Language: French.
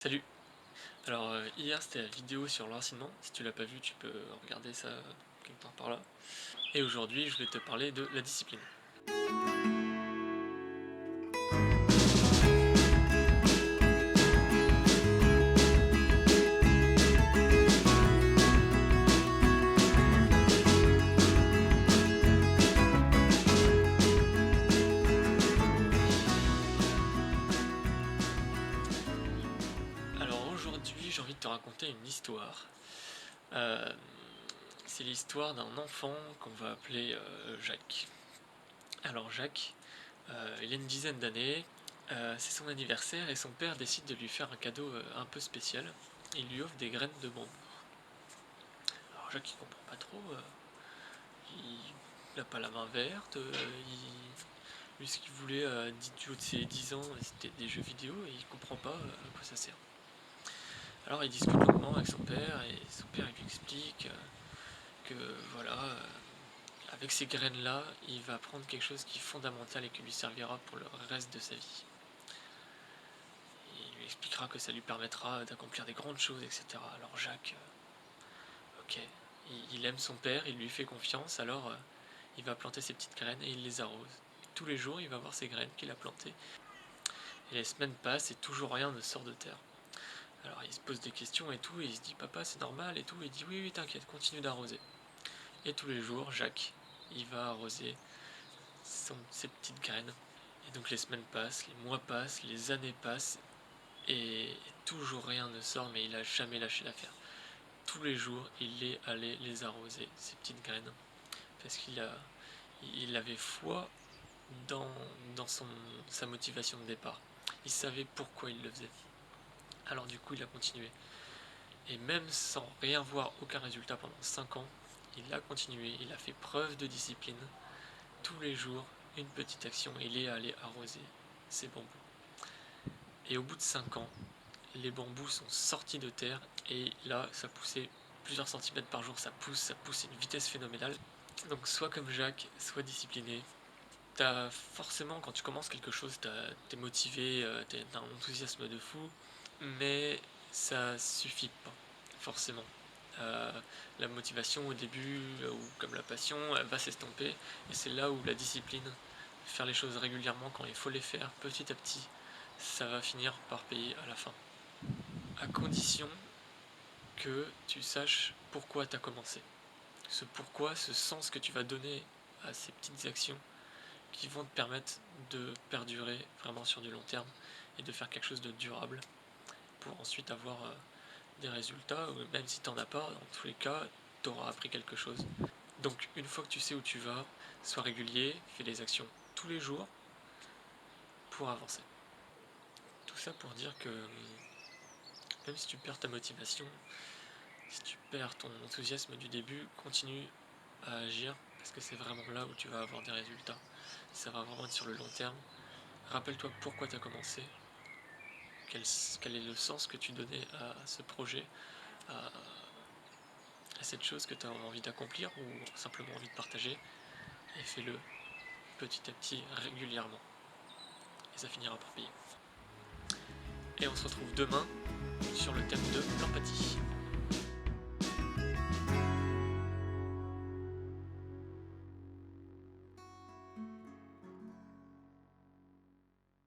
Salut! Alors hier c'était la vidéo sur l'enracinement, si tu l'as pas vu tu peux regarder ça quelque part par là. Et aujourd'hui je vais te parler de la discipline. Alors aujourd'hui j'ai envie de te raconter une histoire. Euh, c'est l'histoire d'un enfant qu'on va appeler Jacques. Alors Jacques, il a une dizaine d'années, c'est son anniversaire et son père décide de lui faire un cadeau un peu spécial. Il lui offre des graines de bambou. Alors Jacques il comprend pas trop, il n'a pas la main verte, lui ce qu'il voulait du haut de ses 10 ans c'était des jeux vidéo et il comprend pas à quoi ça sert. Alors il discute longuement avec son père et son père il lui explique que voilà, avec ces graines là il va apprendre quelque chose qui est fondamental et qui lui servira pour le reste de sa vie. Il lui expliquera que ça lui permettra d'accomplir des grandes choses, etc. Alors Jacques, ok, il aime son père, il lui fait confiance, alors il va planter ses petites graines et il les arrose. Tous les jours il va voir ces graines qu'il a plantées. Et les semaines passent et toujours rien ne sort de terre. Alors il se pose des questions et tout, et il se dit papa c'est normal et tout, et il dit oui t'inquiète, continue d'arroser. Et tous les jours, Jacques, il va arroser ses petites graines. Et donc les semaines passent, les mois passent, les années passent, et toujours rien ne sort, mais il a jamais lâché l'affaire. Tous les jours, il est allé les arroser, ces petites graines, parce il avait foi dans, sa motivation de départ. Il savait pourquoi il le faisait. Alors du coup, il a continué. Et même sans rien voir, aucun résultat pendant 5 ans, il a continué, il a fait preuve de discipline. Tous les jours, une petite action, il est allé arroser ses bambous. Et au bout de 5 ans, les bambous sont sortis de terre et là, ça poussait plusieurs centimètres par jour, ça pousse à une vitesse phénoménale. Donc soit comme Jacques, soit discipliné. Forcément, quand tu commences quelque chose, t'es motivé, t'as un enthousiasme de fou, mais ça suffit pas, forcément. Euh, la motivation au début, ou comme la passion, elle va s'estomper, et c'est là où la discipline, faire les choses régulièrement quand il faut les faire, petit à petit, ça va finir par payer à la fin. À condition que tu saches pourquoi tu as commencé. Ce pourquoi, ce sens que tu vas donner à ces petites actions qui vont te permettre de perdurer vraiment sur du long terme et de faire quelque chose de durable pour ensuite avoir des résultats, ou même si tu n'en as pas, dans tous les cas, tu auras appris quelque chose. Donc une fois que tu sais où tu vas, sois régulier, fais des actions tous les jours pour avancer. Tout ça pour dire que même si tu perds ta motivation, si tu perds ton enthousiasme du début, continue à agir parce que c'est vraiment là où tu vas avoir des résultats. Ça va vraiment être sur le long terme. Rappelle-toi pourquoi tu as commencé, quel est le sens que tu donnais à ce projet, à cette chose que tu as envie d'accomplir ou simplement envie de partager, et fais-le petit à petit, régulièrement. Et ça finira par payer. Et on se retrouve demain sur le thème de l'empathie.